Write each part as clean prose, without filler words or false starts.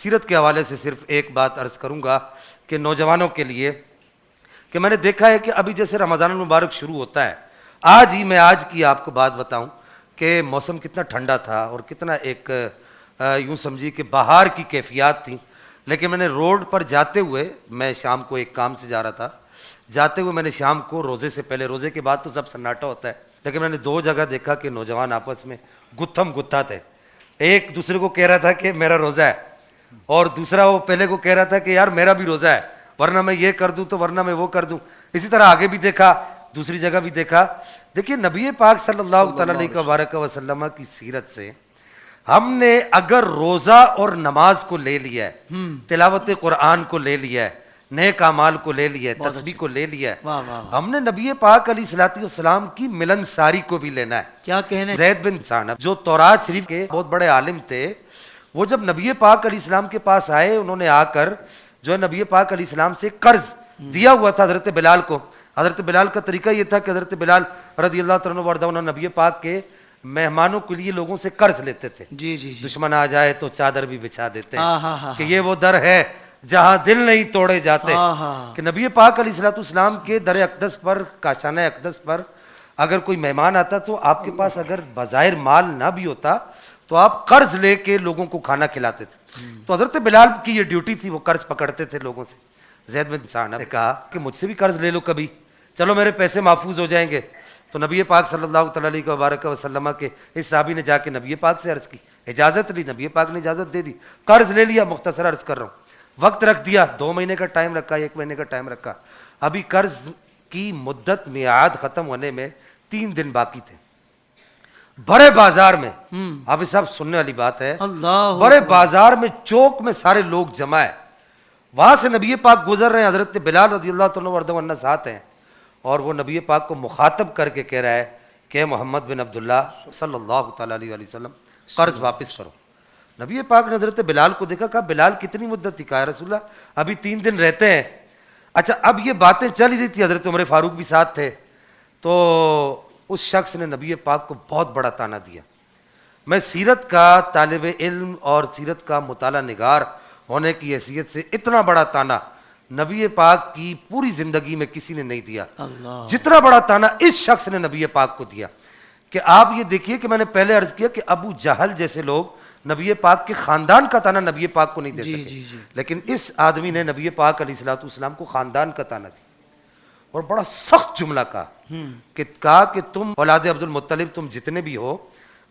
سیرت کے حوالے سے صرف ایک بات عرض کروں گا کہ نوجوانوں کے لیے کہ میں نے دیکھا ہے کہ ابھی جیسے رمضان المبارک شروع ہوتا ہے، آج کی آپ کو بات بتاؤں کہ موسم کتنا ٹھنڈا تھا اور کتنا ایک یوں سمجھی کہ بہار کی کیفیات تھیں، لیکن میں نے روڈ پر جاتے ہوئے، میں شام کو ایک کام سے جا رہا تھا، جاتے ہوئے میں نے شام کو روزے سے پہلے، روزے کے بعد تو سب سناٹا ہوتا ہے، لیکن میں نے 2 جگہ دیکھا کہ نوجوان آپس میں گتھم گتھا تھے، ایک دوسرے کو کہہ رہا تھا کہ میرا روزہ ہے اور دوسرا وہ پہلے کو کہہ رہا تھا کہ یار میرا بھی روزہ ہے، ورنہ میں یہ کر دوں تو ورنہ میں وہ کر دوں. اسی طرح آگے بھی دیکھا، دوسری جگہ بھی دیکھا. دیکھیے نبی پاک صلی اللہ تعالی علیہ وسلم کی سیرت سے ہم نے اگر روزہ اور نماز کو لے لیا ہے، تلاوت قرآن کو لے لیا ہے، نیک اعمال کو لے لیا ہے، تسبیح کو لے لیا ہے، ہم نے نبی پاک علیہ الصلوۃ والسلام کی ملن ساری کو بھی لینا ہے. کیا کہنے زید بن ثعلبہ جو تورات شریف کے بہت بڑے عالم تھے، وہ جب نبی پاک علیہ السلام کے پاس آئے، انہوں نے آ کر جو ہے نبی پاک علیہ السلام سے قرض دیا ہوا تھا حضرت بلال کو. حضرت بلال کا طریقہ یہ تھا کہ حضرت بلال رضی اللہ تعالیٰ عنہ نبی پاک کے مہمانوں کے لیے لوگوں سے قرض لیتے تھے. جی جی جی دشمن آ جائے تو چادر بھی بچھا دیتے ہیں کہ یہ وہ در ہے جہاں دل نہیں توڑے جاتے. کہ نبی پاک علیہ الصلوۃ والسلام کے در اقدس پر، کاشانہ اقدس پر اگر کوئی مہمان آتا تو آپ کے پاس اگر بظاہر مال نہ بھی ہوتا تو آپ قرض لے کے لوگوں کو کھانا کھلاتے تھے. تو حضرت بلال کی یہ ڈیوٹی تھی، وہ قرض پکڑتے تھے لوگوں سے. زید بن ثعلبہ نے کہا کہ مجھ سے بھی قرض لے لو کبھی، چلو میرے پیسے محفوظ ہو جائیں گے. تو نبی پاک صلی اللہ تعالیٰ علیہ وسلم کے اس صحابی نے جا کے نبی پاک سے عرض کی، اجازت لی، نبی پاک نے اجازت دے دی، قرض لے لیا. مختصر عرض کر رہا ہوں، وقت رکھ دیا، 2 مہینے کا ٹائم رکھا، 1 مہینے کا ٹائم رکھا. ابھی قرض کی مدت میعاد ختم ہونے میں 3 دن باقی تھے. بڑے بازار میں، حافظ صاحب سننے والی بات ہے، بڑے بازار میں چوک میں سارے لوگ جمع ہے. وہاں سے نبی پاک گزر رہے ہیں، حضرت بلال رضی اللہ تعالیٰ عنہ ساتھ ہیں، اور وہ نبی پاک کو مخاطب کر کے کہہ رہا ہے کہ محمد بن عبداللہ صلی اللہ تعالیٰ علیہ وسلم قرض واپس کرو. نبی پاک نے حضرت بلال کو دیکھا، کہا بلال کتنی مدت تھی؟ کہا رسول اللہ ابھی 3 دن رہتے ہیں. اچھا اب یہ باتیں چل ہی رہی تھی، حضرت عمر فاروق بھی ساتھ تھے. تو اس شخص نے نبی پاک کو بہت بڑا تانا دیا. میں سیرت کا طالب علم اور سیرت کا مطالعہ نگار ہونے کی حیثیت سے اتنا بڑا تانا نبی پاک کی پوری زندگی میں کسی نے نہیں دیا جتنا بڑا تانا اس شخص نے نبی پاک کو دیا. کہ آپ یہ دیکھیے کہ میں نے پہلے عرض کیا کہ ابو جہل جیسے لوگ نبی پاک کے خاندان کا تانا نبی پاک کو نہیں دے سکے، لیکن اس آدمی نے نبی پاک علیہ الصلوۃ والسلام کو خاندان کا تانا دیا. اور بڑا سخت جملہ کہا کہ تم اولاد عبد المطلب، تم جتنے بھی ہو،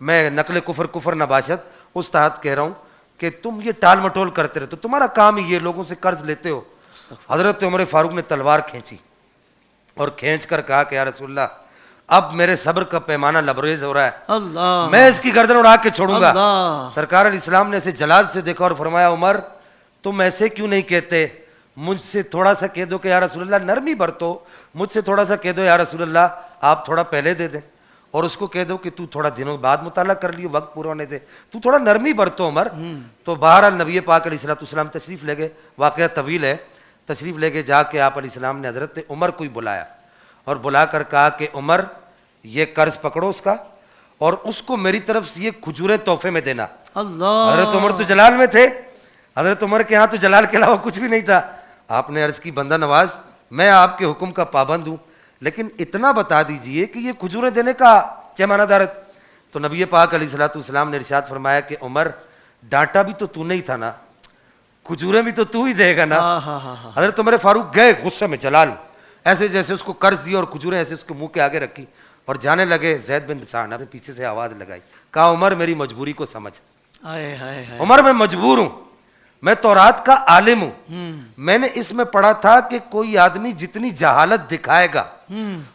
میں نقل کفر نباشت اس تحت کہہ رہا ہوں کہ تم یہ ٹال مٹول کرتے رہتے، تمہارا کام ہی یہ لوگوں سے قرض لیتے ہو. حضرت عمر فاروق نے تلوار کھینچی اور کھینچ کر کہا کہ یا رسول اللہ اب میرے صبر کا پیمانہ لبریز ہو رہا ہے، میں اس کی گردن اڑا کے چھوڑوں گا. سرکار علیہ السلام نے اسے جلال سے دیکھا اور فرمایا عمر تم ایسے کیوں نہیں کہتے؟ مجھ سے تھوڑا سا کہہ دو کہ یا رسول اللہ، نرمی برتو، مجھ سے تھوڑا سا کہہ دو یا رسول اللہ آپ تھوڑا پہلے دے دیں، اور اس کو کہہ دو کہ تو تھوڑا دنوں بعد مطالعہ کر لیے، وقت پورا ہونے دے، تو تھوڑا نرمی برتو عمر. تو بہرحال نبی پاک علیہ الصلوۃ والسلام تشریف لے گئے. واقعہ طویل ہے. تشریف لے کے جا کے آپ علیہ السلام نے حضرت عمر کو ہی بلایا اور بلا کر کہا کہ عمر یہ قرض پکڑو اس کا، اور اس کو میری طرف سے یہ کھجوریں تحفے میں دینا. حضرت عمر تو جلال میں تھے، حضرت عمر کے ہاں تو جلال کے علاوہ کچھ بھی نہیں تھا. آپ نے عرض کی بندہ نواز میں آپ کے حکم کا پابند ہوں، لیکن اتنا بتا دیجئے کہ یہ کھجوریں دینے کا پیمانہ دارت. تو نبی پاک علیہ الصلوۃ والسلام نے ارشاد فرمایا کہ عمر ڈانٹا بھی تو نہیں تھا نا، کھجوریں بھی تو ہی دے گا نا. حضرت عمر فاروق گئے غصے میں، جلال ایسے جیسے اس کو قرض دیا اور کھجوریں ایسے اس کے منہ کے آگے رکھی اور جانے لگے. زید بن ثعلبہ نے پیچھے سے آواز لگائی، کہا عمر میری مجبوری کو سمجھ. عمر میں مجبور ہوں، میں تورات کا عالم ہوں، میں نے اس میں پڑھا تھا کہ کوئی آدمی جتنی جہالت دکھائے گا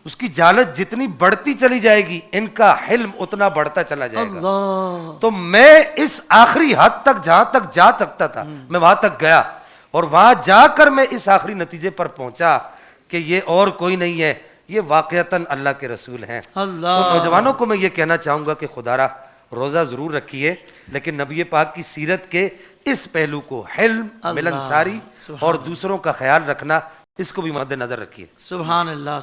اس کی جہالت جتنی بڑھتی چلی جائے گی ان کا حلم اتنا بڑھتا چلا جائے گا. تو میں اس آخری حد تک جہاں تک جا سکتا تھا میں وہاں تک گیا، اور وہاں جا کر میں اس آخری نتیجے پر پہنچا کہ یہ اور کوئی نہیں ہے، یہ واقعتاً اللہ کے رسول ہیں. تو نوجوانوں کو میں یہ کہنا چاہوں گا کہ خدا را روزہ ضرور رکھیے، لیکن نبی پاک کی سیرت کے اس پہلو کو، حلم، ملنساری اور دوسروں کا خیال رکھنا، اس کو بھی مد نظر رکھیے. سبحان اللہ.